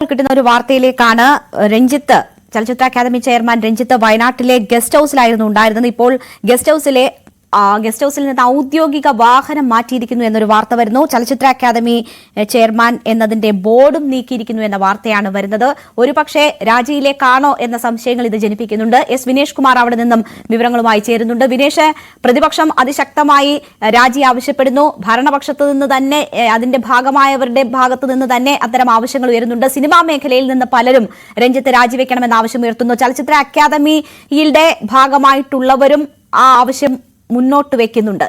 കിട്ടുന്ന ഒരു വാർത്തയിലേക്കാണ്. രഞ്ജിത്ത്, ചലച്ചിത്ര അക്കാദമി ചെയർമാൻ രഞ്ജിത്ത് വയനാട്ടിലെ ഗസ്റ്റ് ഹൌസിലായിരുന്നു ഉണ്ടായിരുന്നത്. ഇപ്പോൾ ഗസ്റ്റ് ഹൌസിൽ നിന്ന് ഔദ്യോഗിക വാഹനം മാറ്റിയിരിക്കുന്നു എന്നൊരു വാർത്ത വരുന്നു. ചലച്ചിത്ര അക്കാദമി ചെയർമാൻ എന്നതിന്റെ ബോർഡും നീക്കിയിരിക്കുന്നു എന്ന വാർത്തയാണ് വരുന്നത്. ഒരുപക്ഷെ രാജിയിലേക്കാണോ എന്ന സംശയങ്ങൾ ഇത് ജനിപ്പിക്കുന്നുണ്ട്. എസ് വിനേഷ് കുമാർ അവിടെ നിന്നും വിവരങ്ങളുമായി ചേരുന്നുണ്ട്. വിനേഷ്, പ്രതിപക്ഷം അതിശക്തമായി രാജി ആവശ്യപ്പെടുന്നു. ഭരണപക്ഷത്തു നിന്ന് തന്നെ, അതിന്റെ ഭാഗമായവരുടെ ഭാഗത്തു നിന്ന് തന്നെ അത്തരം ആവശ്യങ്ങൾ ഉയരുന്നുണ്ട്. സിനിമാ മേഖലയിൽ നിന്ന് പലരും രഞ്ജിത്ത് രാജിവെക്കണമെന്ന ആവശ്യം ഉയർത്തുന്നു. ചലച്ചിത്ര അക്കാദമിയുടെ ഭാഗമായിട്ടുള്ളവരും ആ ആവശ്യം മുന്നോട്ട് വെക്കുന്നുണ്ട്.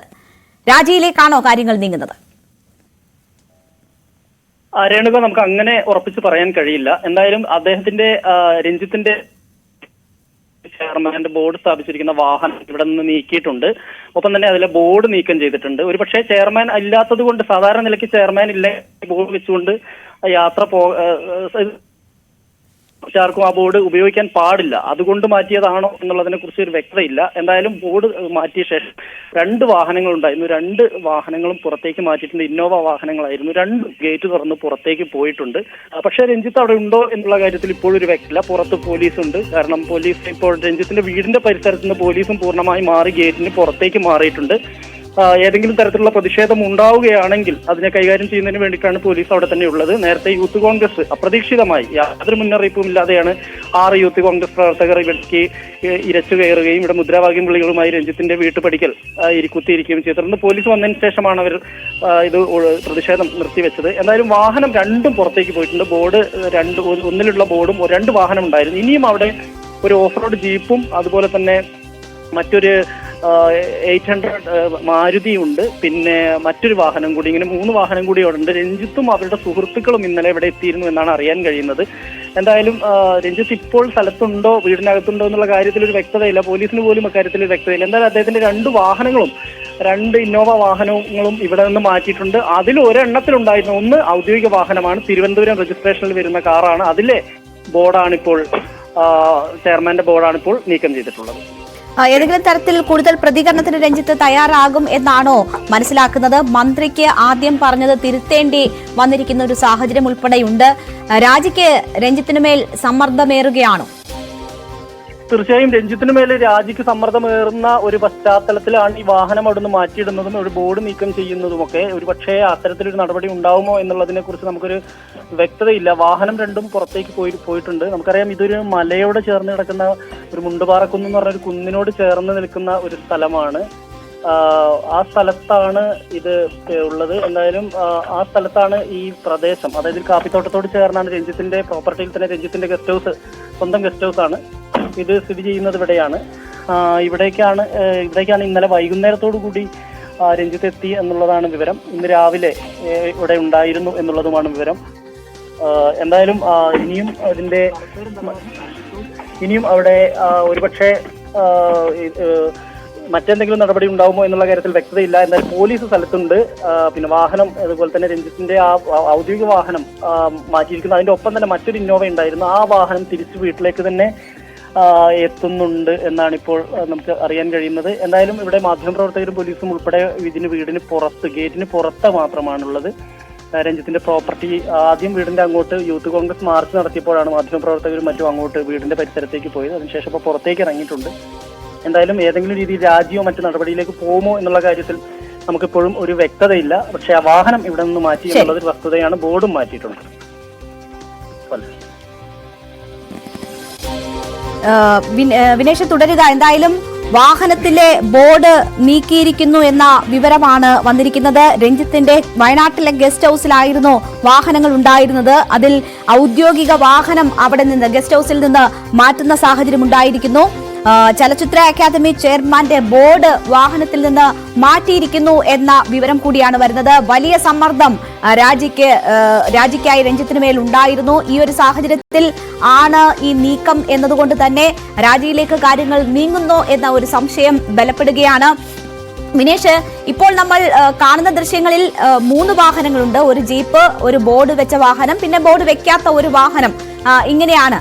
രാജിയിലേക്കാണോ കാര്യങ്ങൾ നീങ്ങുന്നത്? രേണുക, നമുക്ക് അങ്ങനെ ഉറപ്പിച്ച് പറയാൻ കഴിയില്ല. എന്തായാലും അദ്ദേഹത്തിന്റെ രഞ്ജിത്തിന്റെ ചെയർമാന്റെ ബോർഡ് സ്ഥാപിച്ചിരിക്കുന്ന വാഹനം ഇവിടെ നിന്ന് നീക്കിയിട്ടുണ്ട്. ഒപ്പം തന്നെ അതിലെ ബോർഡ് നീക്കം ചെയ്തിട്ടുണ്ട്. ഒരുപക്ഷെ ചെയർമാൻ ഇല്ലാത്തത് കൊണ്ട്, സാധാരണ നിലയ്ക്ക് ചെയർമാൻ ഇല്ല ബോർഡ് വെച്ചുകൊണ്ട് യാത്ര ആർക്കും ആ ബോർഡ് ഉപയോഗിക്കാൻ പാടില്ല, അതുകൊണ്ട് മാറ്റിയതാണോ എന്നുള്ളതിനെ കുറിച്ച് ഒരു വ്യക്തതയില്ല. എന്തായാലും ബോർഡ് മാറ്റിയ ശേഷം 2 വാഹനങ്ങൾ ഉണ്ടായിരുന്നു. 2 വാഹനങ്ങളും പുറത്തേക്ക് മാറ്റിയിട്ടുണ്ട്. ഇന്നോവ വാഹനങ്ങളായിരുന്നു. 2 ഗേറ്റ് തുറന്ന് പുറത്തേക്ക് പോയിട്ടുണ്ട്. പക്ഷേ രഞ്ജിത്ത് അവിടെ ഉണ്ടോ എന്നുള്ള കാര്യത്തിൽ ഇപ്പോഴൊരു വ്യക്തത. പുറത്ത് പോലീസ് ഉണ്ട്. കാരണം പോലീസ് ഇപ്പോൾ രഞ്ജിത്തിന്റെ വീടിന്റെ പരിസരത്ത് നിന്ന് പോലീസും പൂർണ്ണമായി മാറി ഗേറ്റിന് പുറത്തേക്ക് മാറിയിട്ടുണ്ട്. ഏതെങ്കിലും തരത്തിലുള്ള പ്രതിഷേധം ഉണ്ടാവുകയാണെങ്കിൽ അതിനെ കൈകാര്യം ചെയ്യുന്നതിന് വേണ്ടിയിട്ടാണ് പോലീസ് അവിടെ തന്നെ ഉള്ളത്. നേരത്തെ യൂത്ത് കോൺഗ്രസ് അപ്രതീക്ഷിതമായി യാതൊരു മുന്നറിയിപ്പും ഇല്ലാതെയാണ് 6 യൂത്ത് കോൺഗ്രസ് പ്രവർത്തകർ ഇവിടേക്ക് ഇരച്ചു കയറുകയും ഇവിടെ മുദ്രാവാക്യം വിളികളുമായി രഞ്ജിത്തിന്റെ വീട്ടുപടിക്കൽ കുത്തിയിരിക്കുകയും ചെയ്തു. തുടർന്ന് പോലീസ് വന്നതിന് ശേഷമാണ് അവർ ഇത് പ്രതിഷേധം നിർത്തിവെച്ചത്. എന്തായാലും വാഹനം 2ഉം പുറത്തേക്ക് പോയിട്ടുണ്ട്. ബോർഡ് ഒന്നിലുള്ള ബോർഡും 2 വാഹനം ഉണ്ടായിരുന്നു. ഇനിയും അവിടെ ഒരു ഓഫ് റോഡ് ജീപ്പും അതുപോലെ തന്നെ മറ്റൊരു 800 മാരുതി ഉണ്ട്. പിന്നെ മറ്റൊരു വാഹനം കൂടി, ഇങ്ങനെ 3 വാഹനം കൂടി അവിടെ ഉണ്ട്. രഞ്ജിത്തും അവരുടെ സുഹൃത്തുക്കളും ഇന്നലെ ഇവിടെ എത്തിയിരുന്നു എന്നാണ് അറിയാൻ കഴിയുന്നത്. എന്തായാലും രഞ്ജിത്ത് ഇപ്പോൾ സ്ഥലത്തുണ്ടോ, വീടിനകത്തുണ്ടോ എന്നുള്ള കാര്യത്തിൽ ഒരു വ്യക്തതയില്ല. പോലീസിന് പോലും അക്കാര്യത്തിൽ ഒരു വ്യക്തതയില്ല. എന്തായാലും അദ്ദേഹത്തിന്റെ 2 വാഹനങ്ങളും, 2 ഇന്നോവ വാഹനങ്ങളും ഇവിടെ നിന്ന് മാറ്റിയിട്ടുണ്ട്. അതിൽ ഒരെണ്ണത്തിലുണ്ടായിരുന്ന ഒന്ന് ഔദ്യോഗിക വാഹനമാണ്, തിരുവനന്തപുരം രജിസ്ട്രേഷനിൽ വരുന്ന കാറാണ്. അതിലെ ബോർഡാണിപ്പോൾ ചെയർമാന്റെ ബോർഡാണിപ്പോൾ നീക്കം ചെയ്തിട്ടുള്ളത്. ഏതെങ്കിലും തരത്തിൽ കൂടുതൽ പ്രതികരണത്തിന് രഞ്ജിത്ത് തയ്യാറാകും എന്നാണോ മനസ്സിലാക്കുന്നത്? മന്ത്രിക്ക് ആദ്യം പറഞ്ഞത് തിരുത്തേണ്ടി വന്നിരിക്കുന്ന ഒരു സാഹചര്യം ഉൾപ്പെടെയുണ്ട്. രാജിക്ക് രഞ്ജിത്തിനുമേൽ സമ്മർദ്ദമേറുകയാണോ? തീർച്ചയായും രഞ്ജിത്തിന് മേലെ രാജിക്ക് സമ്മർദ്ദമേറുന്ന ഒരു പശ്ചാത്തലത്തിലാണ് ഈ വാഹനം അവിടുന്ന് മാറ്റിയിടുന്നതും ഒരു ബോർഡ് നീക്കം ചെയ്യുന്നതുമൊക്കെ. ഒരു പക്ഷേ അത്തരത്തിലൊരു നടപടി ഉണ്ടാവുമോ എന്നുള്ളതിനെ കുറിച്ച് നമുക്കൊരു വ്യക്തതയില്ല. വാഹനം 2ഉം പുറത്തേക്ക് പോയിട്ടുണ്ട്. നമുക്കറിയാം, ഇതൊരു മലയോട് ചേർന്ന് കിടക്കുന്ന ഒരു മുണ്ടുപാറക്കുന്ന് എന്ന് പറഞ്ഞ ഒരു കുന്നിനോട് ചേർന്ന് നിൽക്കുന്ന ഒരു സ്ഥലമാണ്. ആ സ്ഥലത്താണ് ഇത് ഉള്ളത്. എന്തായാലും ആ സ്ഥലത്താണ് ഈ പ്രദേശം, അതായത് കാപ്പിത്തോട്ടത്തോട് ചേർന്നാണ് രഞ്ജിത്തിന്റെ പ്രോപ്പർട്ടിയിൽ തന്നെ രഞ്ജിത്തിന്റെ ഗസ്റ്റ് ഹൗസ്, സ്വന്തം ഗസ്റ്റ് ഹൗസ് ആണ് ഇത് സ്ഥിതി ചെയ്യുന്നത്. ഇവിടേക്കാണ് ഇന്നലെ വൈകുന്നേരത്തോടു കൂടി രഞ്ജിത്ത് എത്തി എന്നുള്ളതാണ് വിവരം. ഇന്ന് രാവിലെ ഇവിടെ ഉണ്ടായിരുന്നു എന്നുള്ളതുമാണ് വിവരം. എന്തായാലും ഇനിയും അവിടെ ഒരുപക്ഷെ മറ്റെന്തെങ്കിലും നടപടി ഉണ്ടാവുമോ എന്നുള്ള കാര്യത്തിൽ വ്യക്തതയില്ല. എന്തായാലും പോലീസ് സ്ഥലത്തുണ്ട്. പിന്നെ വാഹനം, അതുപോലെ തന്നെ രഞ്ജിത്തിന്റെ ആ ഔദ്യോഗിക വാഹനം മാറ്റിയിരിക്കുന്നു. അതിന്റെ ഒപ്പം തന്നെ മറ്റൊരു ഇന്നോവ ഉണ്ടായിരുന്നു. ആ വാഹനം തിരിച്ചു വീട്ടിലേക്ക് തന്നെ എത്തുന്നുണ്ട് എന്നാണ് ഇപ്പോൾ നമുക്ക് അറിയാൻ കഴിയുന്നത്. എന്തായാലും ഇവിടെ മാധ്യമപ്രവർത്തകരും പോലീസും ഉൾപ്പെടെ വീടിന് പുറത്ത്, ഗേറ്റിന് പുറത്ത് മാത്രമാണുള്ളത്. രഞ്ജിത്തിന്റെ പ്രോപ്പർട്ടി ആദ്യം വീടിന്റെ അങ്ങോട്ട് യൂത്ത് കോൺഗ്രസ് മാർച്ച് നടത്തിയപ്പോഴാണ് മാധ്യമപ്രവർത്തകരും മറ്റും അങ്ങോട്ട് വീടിന്റെ പരിസരത്തേക്ക് പോയത്. അതിനുശേഷം ഇപ്പോൾ പുറത്തേക്ക് ഇറങ്ങിയിട്ടുണ്ട്. എന്തായാലും ഏതെങ്കിലും രീതിയിൽ രാജിയോ മറ്റു നടപടിയിലേക്ക് പോകുമോ എന്നുള്ള കാര്യത്തിൽ നമുക്കിപ്പോഴും ഒരു വ്യക്തതയില്ല. പക്ഷെ ആ വാഹനം ഇവിടെ നിന്ന് മാറ്റി എന്നുള്ളത് വസ്തുതയാണ്. ബോർഡും മാറ്റിയിട്ടുണ്ട്. വിനേഷ്, തുടരുക. എന്തായാലും വാഹനത്തിലെ ബോർഡ് നീക്കിയിരിക്കുന്നു എന്ന വിവരമാണ് വന്നിരിക്കുന്നത്. രഞ്ജിത്തിന്റെ വയനാട്ടിലെ ഗസ്റ്റ് ഹൌസിലായിരുന്നു വാഹനങ്ങൾ ഉണ്ടായിരുന്നത്. അതിൽ ഔദ്യോഗിക വാഹനം അവിടെ നിന്ന് ഗസ്റ്റ് ഹൌസിൽ നിന്ന് മാറ്റുന്ന സാഹചര്യം ഉണ്ടായിരിക്കുന്നു. ചലച്ചിത്ര അക്കാദമി ചെയർമാന്റെ ബോർഡ് വാഹനത്തിൽ നിന്ന് മാറ്റിയിരിക്കുന്നു എന്ന വിവരം കൂടിയാണ് വരുന്നത്. വലിയ സമ്മർദ്ദം രാജിക്കായി രഞ്ജിത്തിന് മേൽ ഉണ്ടായിരുന്നു. ഈ ഒരു സാഹചര്യത്തിൽ ആണ് ഈ നീക്കം എന്നതുകൊണ്ട് തന്നെ രാജിയിലേക്ക് കാര്യങ്ങൾ നീങ്ങുന്നു എന്ന ഒരു സംശയം ബലപ്പെടുകയാണ്. വിനേഷ്, ഇപ്പോൾ നമ്മൾ കാണുന്ന ദൃശ്യങ്ങളിൽ 3 വാഹനങ്ങളുണ്ട്. ഒരു ജീപ്പ്, ഒരു ബോർഡ് വെച്ച വാഹനം, പിന്നെ ബോർഡ് വെക്കാത്ത ഒരു വാഹനം. ഇങ്ങനെയാണ്.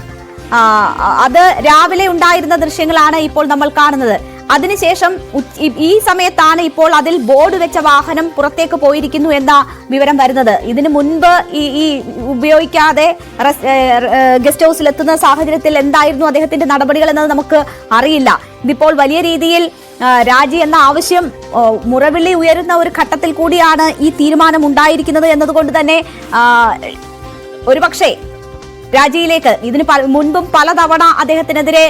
അത് രാവിലെ ഉണ്ടായിരുന്ന ദൃശ്യങ്ങളാണ് ഇപ്പോൾ നമ്മൾ കാണുന്നത്. അതിനുശേഷം ഈ സമയത്താണ് ഇപ്പോൾ അതിൽ ബോർഡ് വെച്ച വാഹനം പുറത്തേക്ക് പോയിരിക്കുന്നു എന്ന വിവരം വരുന്നത്. ഇതിനു മുൻപ് ഈ ഉപയോഗിക്കാതെ ഗസ്റ്റ് ഹൗസിൽ എത്തുന്ന സാഹചര്യത്തിൽ എന്തായിരുന്നു അദ്ദേഹത്തിന്റെ നടപടികൾ എന്നത് നമുക്ക് അറിയില്ല. ഇതിപ്പോൾ വലിയ രീതിയിൽ രാജി എന്ന ആവശ്യം മുറവിളി ഉയരുന്ന ഒരു ഘട്ടത്തിൽ കൂടിയാണ് ഈ തീരുമാനം ഉണ്ടായിരിക്കുന്നത് എന്നതുകൊണ്ട് തന്നെ ഒരുപക്ഷെ രാജിയിലേക്ക് ഇതിന് മുൻപും പലതവണ അദ്ദേഹത്തിനെതിരെ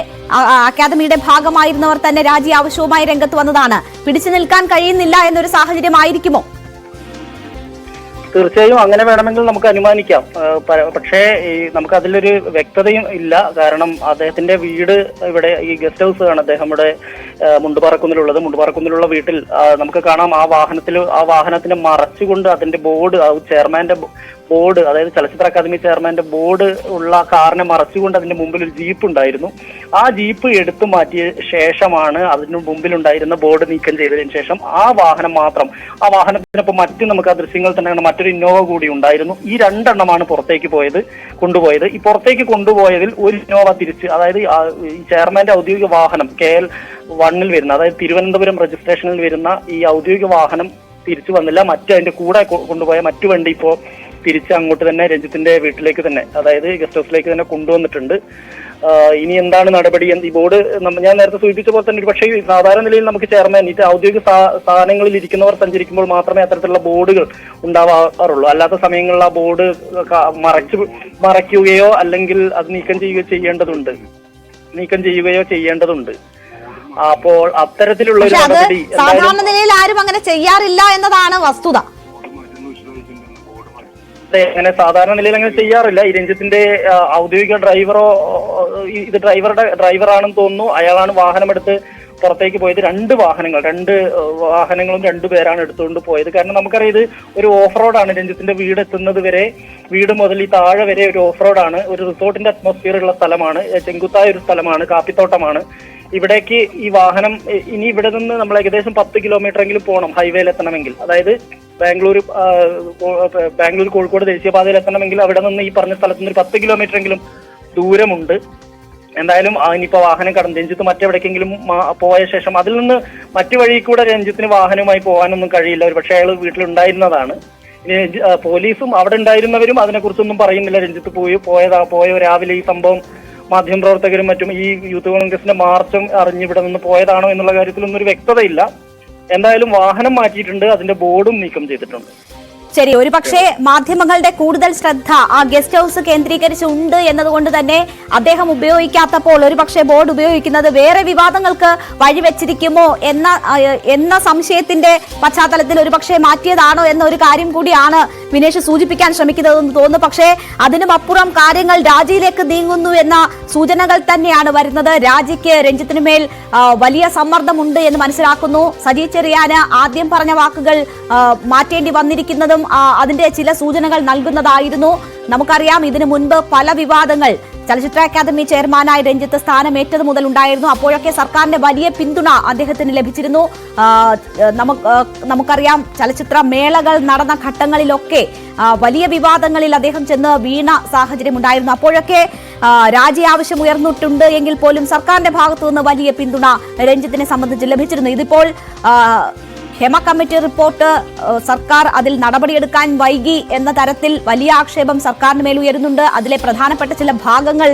അക്കാദമിയുടെ ഭാഗമായിരുന്നവർ തന്നെ രാജി ആവശ്യവുമായി രംഗത്ത് വന്നതാണ്. പിടിച്ചു നിൽക്കാൻ കഴിയുന്നില്ല എന്നൊരു സാഹചര്യമായിരിക്കുമോ? തീർച്ചയായും അങ്ങനെ വേണമെങ്കിൽ നമുക്ക് അനുമാനിക്കാം. പക്ഷേ നമുക്ക് അതിലൊരു വ്യക്തതയും ഇല്ല. കാരണം അദ്ദേഹത്തിന്റെ വീട് ഇവിടെ ഈ ഗസ്റ്റ് ഹൗസ് ആണ് അദ്ദേഹം ഇവിടെ മുണ്ടുപാറക്കുന്നിലുള്ളത്. മുണ്ടുപാറക്കുന്നിലുള്ള വീട്ടിൽ നമുക്ക് കാണാം ആ വാഹനത്തിനെ മറച്ചുകൊണ്ട് അതിന്റെ ബോർഡ്, ചെയർമാന്റെ ബോർഡ്, അതായത് ചലച്ചിത്ര അക്കാദമി ചെയർമാന്റെ ബോർഡ് ഉള്ള കാറിനെ മറച്ചുകൊണ്ട് അതിന്റെ മുമ്പിൽ ഒരു ജീപ്പ് ഉണ്ടായിരുന്നു. ആ ജീപ്പ് എടുത്തു മാറ്റിയ ശേഷമാണ് അതിന് മുമ്പിലുണ്ടായിരുന്ന ബോർഡ് നീക്കം ചെയ്തതിനു ശേഷം ആ വാഹനം മാത്രം, ആ വാഹനത്തിനൊപ്പം നമുക്ക് ആ ദൃശ്യങ്ങൾ തന്നെ മറ്റൊരു ഇന്നോവ കൂടി ഉണ്ടായിരുന്നു. ഈ രണ്ടെണ്ണമാണ് പുറത്തേക്ക് കൊണ്ടുപോയത്. ഈ പുറത്തേക്ക് കൊണ്ടുപോയതിൽ ഒരു ഇന്നോവ തിരിച്ച്, അതായത് ഈ ചെയർമാന്റെ ഔദ്യോഗിക വാഹനം KL1 വരുന്ന, അതായത് തിരുവനന്തപുരം രജിസ്ട്രേഷനിൽ വരുന്ന ഈ ഔദ്യോഗിക വാഹനം തിരിച്ചു വന്നില്ല. അതിന്റെ കൂടെ കൊണ്ടുപോയ മറ്റു വണ്ടി ഇപ്പോ തിരിച്ച് അങ്ങോട്ട് തന്നെ രഞ്ജിത്തിന്റെ വീട്ടിലേക്ക് തന്നെ, അതായത് ഗസ്റ്റ് ഹൗസിലേക്ക് തന്നെ കൊണ്ടുവന്നിട്ടുണ്ട്. ഇനി എന്താണ് നടപടി? ഈ ബോർഡ് ഞാൻ നേരത്തെ സൂചിപ്പിച്ച പോലെ തന്നെ പക്ഷേ സാധാരണ നിലയിൽ നമുക്ക് ചെയർമാൻ ഔദ്യോഗിക സ്ഥാനങ്ങളിൽ ഇരിക്കുന്നവർ സഞ്ചരിക്കുമ്പോൾ മാത്രമേ അത്തരത്തിലുള്ള ബോർഡുകൾ ഉണ്ടാവാറുള്ളൂ. അല്ലാത്ത സമയങ്ങളിൽ ആ ബോർഡ് മറയ്ക്കുകയോ അല്ലെങ്കിൽ അത് നീക്കം ചെയ്യുകയോ ചെയ്യേണ്ടതുണ്ട്. അപ്പോൾ അത്തരത്തിലുള്ള ഒരു നടപടി സാധാരണ നിലയിൽ ആരും അങ്ങനെ ചെയ്യാറില്ല എന്നതാണ് വസ്തുത. അങ്ങനെ സാധാരണ നിലയിൽ അങ്ങനെ ചെയ്യാറില്ല. ഈ രഞ്ജിത്തിന്റെ ഔദ്യോഗിക ഡ്രൈവറോ, ഇത് ഡ്രൈവറാണെന്ന് തോന്നുന്നു, അയാളാണ് വാഹനമെടുത്ത് പുറത്തേക്ക് പോയത്. രണ്ട് വാഹനങ്ങളും രണ്ടുപേരാണ് എടുത്തുകൊണ്ട് പോയത്. കാരണം നമുക്കറിയാം ഇത് ഒരു ഓഫ് റോഡാണ്. രഞ്ജിത്തിന്റെ വീട് മുതൽ ഈ താഴെ വരെ ഒരു ഓഫ് റോഡാണ്. ഒരു റിസോർട്ടിന്റെ അറ്റ്മോസ്ഫിയർ ഉള്ള സ്ഥലമാണ്, ചെങ്കുത്തായ ഒരു സ്ഥലമാണ്, കാപ്പിത്തോട്ടമാണ്. ഇവിടേക്ക് ഈ വാഹനം ഇനി ഇവിടെ നിന്ന് നമ്മൾ ഏകദേശം 10 കിലോമീറ്റർ എങ്കിലും പോകണം ഹൈവേയിൽ എത്തണമെങ്കിൽ. അതായത് ബാംഗ്ലൂർ കോഴിക്കോട് ദേശീയപാതയിൽ എത്തണമെങ്കിൽ അവിടെ നിന്ന് ഈ പറഞ്ഞ സ്ഥലത്ത് നിന്ന് ഒരു 10 കിലോമീറ്റർ എങ്കിലും ദൂരമുണ്ട്. എന്തായാലും ഇനിയിപ്പോ വാഹനം രഞ്ജിത്ത് മറ്റെവിടേക്കെങ്കിലും പോയ ശേഷം അതിൽ നിന്ന് മറ്റു വഴി കൂടെ രഞ്ജിത്തിന് വാഹനവുമായി പോകാനൊന്നും കഴിയില്ല. ഒരു പക്ഷേ അയാൾ വീട്ടിലുണ്ടായിരുന്നതാണ്. ഇനി പോലീസും അവിടെ ഉണ്ടായിരുന്നവരും അതിനെക്കുറിച്ചൊന്നും പറയുന്നില്ല. രഞ്ജിത്ത് പോയ രാവിലെ ഈ സംഭവം മാധ്യമപ്രവർത്തകരും മറ്റും ഈ യൂത്ത് കോൺഗ്രസിന്റെ മാർച്ചും അറിഞ്ഞിവിടെ നിന്ന് പോയതാണോ എന്നുള്ള കാര്യത്തിലൊന്നും ഒരു വ്യക്തതയില്ല. എന്തായാലും വാഹനം മാറ്റിയിട്ടുണ്ട്, അതിന്റെ ബോർഡും നീക്കം ചെയ്തിട്ടുണ്ട്. ശരി, ഒരു പക്ഷേ മാധ്യമങ്ങളുടെ കൂടുതൽ ശ്രദ്ധ ആ ഗസ്റ്റ് ഹൗസ് കേന്ദ്രീകരിച്ചുണ്ട് എന്നതുകൊണ്ട് തന്നെ അദ്ദേഹം ഉപയോഗിക്കാത്തപ്പോൾ ഒരു പക്ഷേ ബോർഡ് ഉപയോഗിക്കുന്നത് വേറെ വിവാദങ്ങൾക്ക് വഴിവെച്ചിരിക്കുമോ എന്ന സംശയത്തിന്റെ പശ്ചാത്തലത്തിൽ ഒരു പക്ഷേ മാറ്റിയതാണോ എന്ന ഒരു കാര്യം കൂടിയാണ് വിനേഷ് സൂചിപ്പിക്കാൻ ശ്രമിക്കുന്നതെന്ന് തോന്നുന്നു. പക്ഷേ അതിനുമപ്പുറം കാര്യങ്ങൾ രാജിയിലേക്ക് നീങ്ങുന്നു എന്ന സൂചനകൾ തന്നെയാണ് വരുന്നത്. രാജിക്ക് രഞ്ജിത്തിന് മേൽ വലിയ സമ്മർദ്ദമുണ്ട് എന്ന് മനസ്സിലാക്കുന്നു. സജി ചെറിയാന് ആദ്യം പറഞ്ഞ വാക്കുകൾ മാറ്റേണ്ടി വന്നിരിക്കുന്നതും അതിന്റെ ചില സൂചനകൾ നൽകുന്നതായിരുന്നു. നമുക്കറിയാം ഇതിനു മുൻപ് പല വിവാദങ്ങൾ ചലച്ചിത്ര അക്കാദമി ചെയർമാനായി രഞ്ജിത്ത് സ്ഥാനമേറ്റത് മുതൽ ഉണ്ടായിരുന്നു. അപ്പോഴൊക്കെ സർക്കാരിന്റെ വലിയ പിന്തുണ അദ്ദേഹത്തിന് ലഭിച്ചിരുന്നു. നമുക്കറിയാം ചലച്ചിത്ര മേളകൾ നടന്ന ഘട്ടങ്ങളിലൊക്കെ വലിയ വിവാദങ്ങളിൽ അദ്ദേഹം ചെന്ന് വീണ സാഹചര്യം ഉണ്ടായിരുന്നു. അപ്പോഴൊക്കെ രാജി ആവശ്യം ഉയർന്നിട്ടുണ്ട് എങ്കിൽ പോലും സർക്കാരിന്റെ ഭാഗത്തു നിന്ന് വലിയ പിന്തുണ രഞ്ജിത്തിനെ സംബന്ധിച്ച് ലഭിച്ചിരുന്നു. ഇതിപ്പോൾ ഹേമ കമ്മിറ്റി റിപ്പോർട്ട് സർക്കാർ അതിൽ നടപടിയെടുക്കാൻ വൈകി എന്ന തരത്തിൽ വലിയ ആക്ഷേപം സർക്കാരിന് മേൽ ഉയരുന്നുണ്ട്. അതിലെ പ്രധാനപ്പെട്ട ചില ഭാഗങ്ങൾ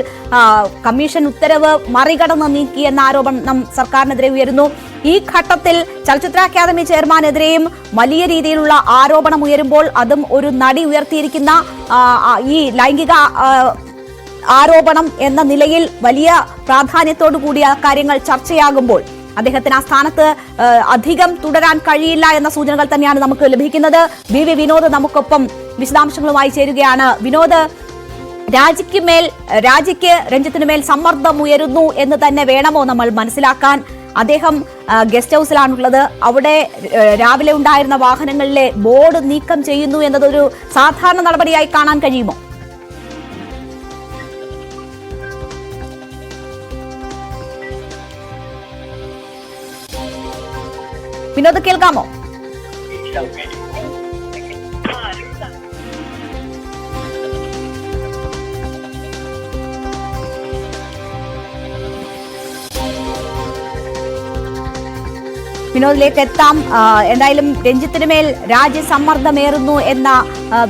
കമ്മീഷൻ ഉത്തരവ് മറികടന്ന് നീക്കി എന്ന ആരോപണം സർക്കാരിനെതിരെ ഉയരുന്നു. ഈ ഘട്ടത്തിൽ ചലച്ചിത്ര അക്കാദമി ചെയർമാനെതിരെയും വലിയ രീതിയിലുള്ള ആരോപണം ഉയരുമ്പോൾ അതും ഒരു നടി ഉയർത്തിയിരിക്കുന്ന ഈ ലൈംഗിക ആരോപണം എന്ന നിലയിൽ വലിയ പ്രാധാന്യത്തോടു കൂടി ആ കാര്യങ്ങൾ ചർച്ചയാകുമ്പോൾ അദ്ദേഹത്തിന് ആ സ്ഥാനത്ത് അധികം തുടരാൻ കഴിയില്ല എന്ന സൂചനകൾ തന്നെയാണ് നമുക്ക് ലഭിക്കുന്നത്. വി വിനോദ് നമുക്കൊപ്പം വിശദാംശങ്ങളുമായി ചേരുകയാണ്. വിനോദ്, രാജിക്ക് രഞ്ജിത്തിന് മേൽ സമ്മർദ്ദം ഉയരുന്നു എന്ന് തന്നെ വേണമോ നമ്മൾ മനസ്സിലാക്കാൻ? അദ്ദേഹം ഗസ്റ്റ് ഹൗസിലാണുള്ളത്. അവിടെ രാവിലെ ഉണ്ടായിരുന്ന വാഹനങ്ങളിലെ ബോർഡ് നീക്കം ചെയ്യുന്നു എന്നതൊരു സാധാരണ നടപടിയായി കാണാൻ കഴിയുമോ? വിനോദ്, കേൾക്കാമോ? വിനോദിലേക്ക് എത്താം. എന്തായാലും രഞ്ജിത്തിന് മേൽ രാജ്യസമ്മർദ്ദമേറുന്നു എന്ന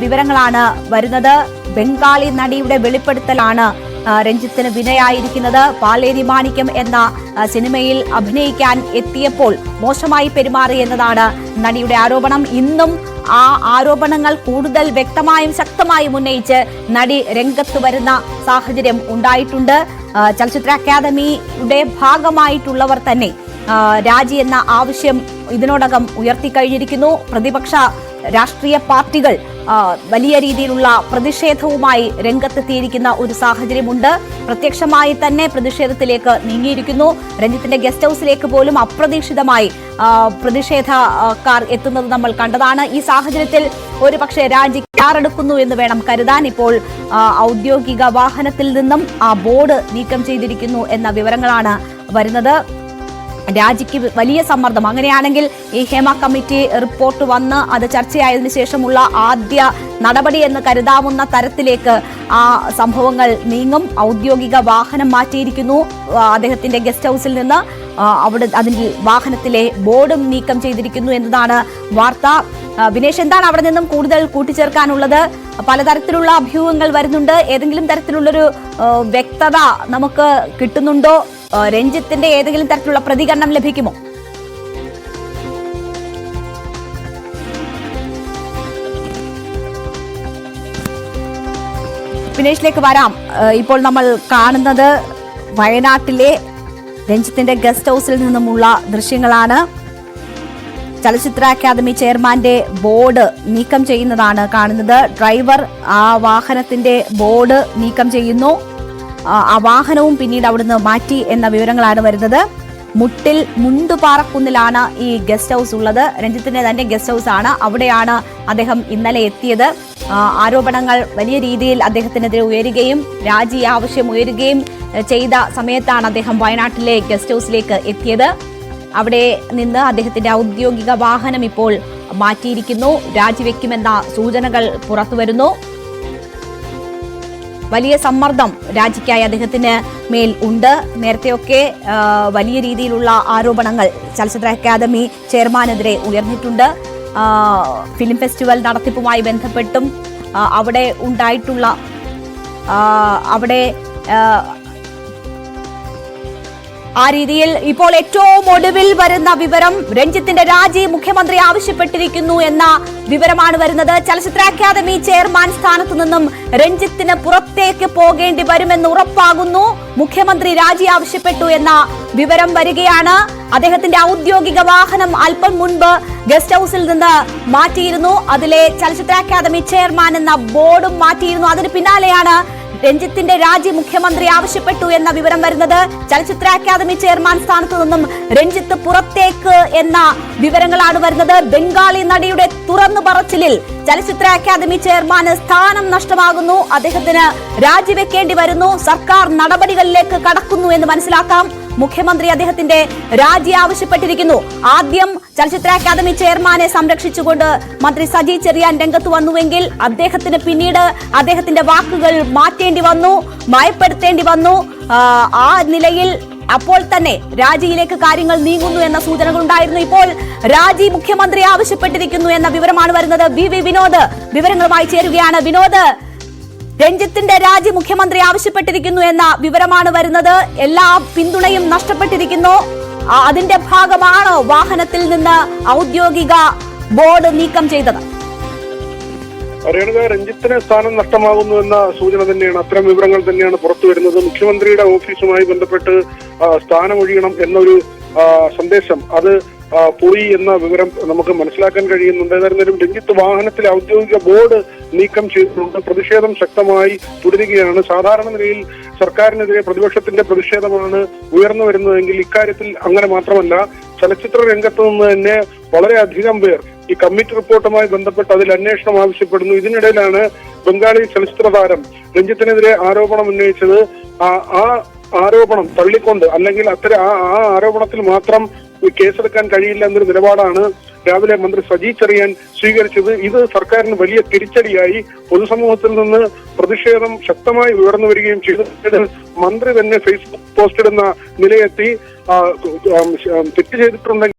വിവരങ്ങളാണ് വരുന്നത്. ബംഗാളി നടിയുടെ വെളിപ്പെടുത്തലാണ് രഞ്ജിത്തിന് വിനയായിരിക്കുന്നത്. പാലേരി മാണിക്യം എന്ന സിനിമയിൽ അഭിനയിക്കാൻ എത്തിയപ്പോൾ മോശമായി പെരുമാറി എന്നതാണ് നടിയുടെ ആരോപണം. ഇന്നും ആ ആരോപണങ്ങൾ കൂടുതൽ വ്യക്തമായും ശക്തമായും ഉന്നയിച്ച് നടി രംഗത്ത് വരുന്ന സാഹചര്യം ഉണ്ടായിട്ടുണ്ട്. ചലച്ചിത്ര അക്കാദമിയുടെ ഭാഗമായിട്ടുള്ളവർ തന്നെ രാജി എന്ന ആവശ്യം ഇതിനോടകം ഉയർത്തിക്കഴിഞ്ഞിരിക്കുന്നു. പ്രതിപക്ഷ രാഷ്ട്രീയ പാർട്ടികൾ വലിയ രീതിയിലുള്ള പ്രതിഷേധവുമായി രംഗത്തെത്തിയിരിക്കുന്ന ഒരു സാഹചര്യമുണ്ട്. പ്രത്യക്ഷമായി തന്നെ പ്രതിഷേധത്തിലേക്ക് നീങ്ങിയിരിക്കുന്നു. രഞ്ജിത്തിന്റെ ഗസ്റ്റ് ഹൌസിലേക്ക് പോലും അപ്രതീക്ഷിതമായി പ്രതിഷേധക്കാർ എത്തുന്നത് നമ്മൾ കണ്ടതാണ്. ഈ സാഹചര്യത്തിൽ ഒരുപക്ഷെ രാജി തയ്യാറെടുക്കുന്നു എന്ന് വേണം കരുതാൻ. ഇപ്പോൾ ഔദ്യോഗിക വാഹനത്തിൽ നിന്നും ആ ബോർഡ് നീക്കം ചെയ്തിരിക്കുന്നു എന്ന വിവരങ്ങളാണ് വരുന്നത്. രാജിക്ക് വലിയ സമ്മർദ്ദം. അങ്ങനെയാണെങ്കിൽ ഈ ഹേമ കമ്മിറ്റി റിപ്പോർട്ട് വന്ന് അത് ചർച്ചയായതിനു ശേഷമുള്ള ആദ്യ നടപടി എന്ന് കരുതാവുന്ന തരത്തിലേക്ക് ആ സംഭവങ്ങൾ നീങ്ങും. ഔദ്യോഗിക വാഹനം മാറ്റിയിരിക്കുന്നു അദ്ദേഹത്തിന്റെ ഗസ്റ്റ് ഹൌസിൽ നിന്ന്. അവിടെ അതിന്റെ വാഹനത്തിലെ ബോർഡും നീക്കം ചെയ്തിരിക്കുന്നു എന്നതാണ് വാർത്ത. വിനേഷ്, എന്താണ് അവിടെ നിന്നും കൂടുതൽ കൂട്ടിച്ചേർക്കാനുള്ളത്? പലതരത്തിലുള്ള അഭ്യൂഹങ്ങൾ വരുന്നുണ്ട്. ഏതെങ്കിലും തരത്തിലുള്ളൊരു വ്യക്തത നമുക്ക് കിട്ടുന്നുണ്ടോ? രഞ്ജിത്തിന്റെ ഏതെങ്കിലും തരത്തിലുള്ള പ്രതികരണം ലഭിക്കുമോ? വിനേഷിലേക്ക് വരാം. ഇപ്പോൾ നമ്മൾ കാണുന്നത് വയനാട്ടിലെ രഞ്ജിത്തിന്റെ ഗസ്റ്റ് ഹൌസിൽ നിന്നുമുള്ള ദൃശ്യങ്ങളാണ്. ചലച്ചിത്ര അക്കാദമി ചെയർമാന്റെ ബോർഡ് നീക്കം ചെയ്യുന്നതാണ് കാണുന്നത്. ഡ്രൈവർ ആ വാഹനത്തിന്റെ ബോർഡ് നീക്കം ചെയ്യുന്നു. ആ വാഹനവും പിന്നീട് അവിടുന്ന് മാറ്റി എന്ന വിവരങ്ങളാണ് വരുന്നത്. മുട്ടിൽ മുണ്ടുപാറക്കുന്നിലാണ് ഈ ഗസ്റ്റ് ഹൌസ് ഉള്ളത്. രഞ്ജിത്തിന്റെ തന്നെ ഗസ്റ്റ് ഹൌസ് ആണ്. അവിടെയാണ് അദ്ദേഹം ഇന്നലെ എത്തിയത്. ആരോപണങ്ങൾ വലിയ രീതിയിൽ അദ്ദേഹത്തിനെതിരെ ഉയരുകയും രാജി ആവശ്യം ഉയരുകയും ചെയ്ത സമയത്താണ് അദ്ദേഹം വയനാട്ടിലെ ഗസ്റ്റ് ഹൌസിലേക്ക് എത്തിയത്. അവിടെ നിന്ന് അദ്ദേഹത്തിന്റെ ഔദ്യോഗിക വാഹനം ഇപ്പോൾ മാറ്റിയിരിക്കുന്നു. രാജിവെക്കുമെന്ന സൂചനകൾ പുറത്തുവരുന്നു. വലിയ സമ്മർദ്ദം രാജിക്കായി അദ്ദേഹത്തിന് മേൽ ഉണ്ട്. നേരത്തെയൊക്കെ വലിയ രീതിയിലുള്ള ആരോപണങ്ങൾ ചലച്ചിത്ര അക്കാദമി ചെയർമാനെതിരെ ഉയർന്നിട്ടുണ്ട്. ഫിലിം ഫെസ്റ്റിവൽ നടത്തിപ്പുമായി ബന്ധപ്പെട്ടും അവിടെ ഉണ്ടായിട്ടുള്ള ആ രീതിയിൽ ഇപ്പോൾ ഏറ്റവും ഒടുവിൽ വരുന്ന വിവരം രഞ്ജിത്തിന്റെ രാജി മുഖ്യമന്ത്രി ആവശ്യപ്പെട്ടിരിക്കുന്നു എന്ന വിവരമാണ് വരുന്നത്. ചലച്ചിത്ര അക്കാദമി ചെയർമാൻ സ്ഥാനത്തു നിന്നും രഞ്ജിത്തിന് പുറത്തേക്ക് പോകേണ്ടി വരുമെന്ന് ഉറപ്പാകുന്നു. മുഖ്യമന്ത്രി രാജി ആവശ്യപ്പെട്ടു എന്ന വിവരം വരികയാണ്. അദ്ദേഹത്തിന്റെ ഔദ്യോഗിക വാഹനം അല്പം മുൻപ് ഗസ്റ്റ് ഹൌസിൽ നിന്ന് മാറ്റിയിരുന്നു. അതിലെ ചലച്ചിത്ര അക്കാദമി ചെയർമാൻ എന്ന ബോർഡും മാറ്റിയിരുന്നു. അതിന് പിന്നാലെയാണ് രഞ്ജിത്തിന്റെ രാജി മുഖ്യമന്ത്രി ആവശ്യപ്പെട്ടു എന്ന വിവരം വരുന്നത്. ചലച്ചിത്ര അക്കാദമി ചെയർമാൻ സ്ഥാനത്തു നിന്നും രഞ്ജിത്ത് പുറത്തേക്ക് എന്ന വിവരങ്ങളാണ് വരുന്നത്. ബംഗാളി നടിയുടെ തുറന്നു പറച്ചിലിൽ ചലച്ചിത്ര അക്കാദമി ചെയർമാന് സ്ഥാനം നഷ്ടമാകുന്നു. അദ്ദേഹത്തിന് രാജിവെക്കേണ്ടി വരുന്നു. സർക്കാർ നടപടികളിലേക്ക് കടക്കുന്നു എന്ന് മനസ്സിലാക്കാം. മുഖ്യമന്ത്രി അദ്ദേഹത്തിന്റെ രാജി ആവശ്യപ്പെട്ടിരിക്കുന്നു. ആദ്യം ചലച്ചിത്ര അക്കാദമി ചെയർമാനെ സംരക്ഷിച്ചുകൊണ്ട് മന്ത്രി സജി ചെറിയാൻ രംഗത്ത് വന്നുവെങ്കിൽ അദ്ദേഹത്തിന് പിന്നീട് അദ്ദേഹത്തിന്റെ വാക്കുകൾ മാറ്റേണ്ടി വന്നു, മയപ്പെടുത്തേണ്ടി വന്നു. ആ നിലയിൽ അപ്പോൾ തന്നെ രാജിയിലേക്ക് കാര്യങ്ങൾ നീങ്ങുന്നു എന്ന സൂചനകൾ ഉണ്ടായിരുന്നു. ഇപ്പോൾ രാജി മുഖ്യമന്ത്രി ആവശ്യപ്പെട്ടിരിക്കുന്നു എന്ന വിവരമാണ് വരുന്നത്. വി വിനോദ് വിവരങ്ങളുമായി ചേരുകയാണ്. വിനോദ്, രഞ്ജിത്തിന്റെ രാജി മുഖ്യമന്ത്രി ആവശ്യപ്പെട്ടിരിക്കുന്നു എന്ന വിവരമാണ് വരുന്നത്. എല്ലാ പിന്തുണയും നഷ്ടപ്പെട്ടിരിക്കുന്നു. അതിന്റെ ഭാഗമാണോ വാഹനത്തിൽ നിന്ന് ഔദ്യോഗിക ബോർഡ് നീക്കം ചെയ്തത്? രഞ്ജിത്തിന് സ്ഥാനം നഷ്ടമാകുന്നു എന്ന സൂചന തന്നെയാണ്, അത്തരം വിവരങ്ങൾ തന്നെയാണ് പുറത്തു വരുന്നത്. മുഖ്യമന്ത്രിയുടെ ഓഫീസുമായി ബന്ധപ്പെട്ട് സ്ഥാനമൊഴിയണം എന്നൊരു സന്ദേശം അത് പോയി എന്ന വിവരം നമുക്ക് മനസ്സിലാക്കാൻ കഴിയുന്നുണ്ട്. ഏതായിരുന്നാലും രഞ്ജിത്ത് വാഹനത്തിലെ ഔദ്യോഗിക ബോർഡ് നീക്കം ചെയ്തിട്ടുണ്ട്. പ്രതിഷേധം ശക്തമായി തുടരുകയാണ്. സാധാരണ നിലയിൽ സർക്കാരിനെതിരെ പ്രതിപക്ഷത്തിന്റെ പ്രതിഷേധമാണ് ഉയർന്നു വരുന്നതെങ്കിൽ ഇക്കാര്യത്തിൽ അങ്ങനെ മാത്രമല്ല. ചലച്ചിത്ര രംഗത്ത് നിന്ന് തന്നെ വളരെയധികം പേർ ഈ കമ്മിറ്റി റിപ്പോർട്ടുമായി ബന്ധപ്പെട്ട് അതിൽ അന്വേഷണം ആവശ്യപ്പെടുന്നു. ഇതിനിടയിലാണ് ബംഗാളി ചലച്ചിത്ര താരം രഞ്ജിത്തിനെതിരെ ആരോപണം ഉന്നയിച്ചത്. ആ ആരോപണം തള്ളിക്കൊണ്ട് അല്ലെങ്കിൽ അത്തരം ആ ആരോപണത്തിൽ മാത്രം കേസെടുക്കാൻ കഴിയില്ല എന്നൊരു നിലപാടാണ് രാവിലെ മന്ത്രി സജി ചെറിയാൻ സ്വീകരിച്ചത്. ഇത് സർക്കാരിന് വലിയ തിരിച്ചടിയായി. പൊതുസമൂഹത്തിൽ നിന്ന് പ്രതിഷേധം ശക്തമായി ഉയർന്നു വരികയും ചെയ്തു. മന്ത്രി തന്നെ ഫേസ്ബുക്ക് പോസ്റ്റിടുന്ന നിലയെത്തി തെറ്റ് ചെയ്തിട്ടുണ്ടെങ്കിൽ